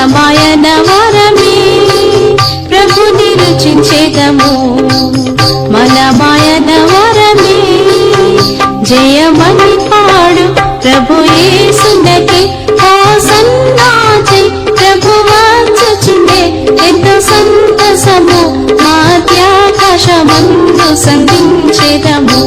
మనమాయన వరమే ప్రభుని రుచించేదము మనమాయన వరమే జయమని పాడు ప్రభు యేసునకే హోసన్నా జై ప్రభు వచ్చుచుండే ఎంతో సంతసము మధ్యాకాశమందు సంధించేదము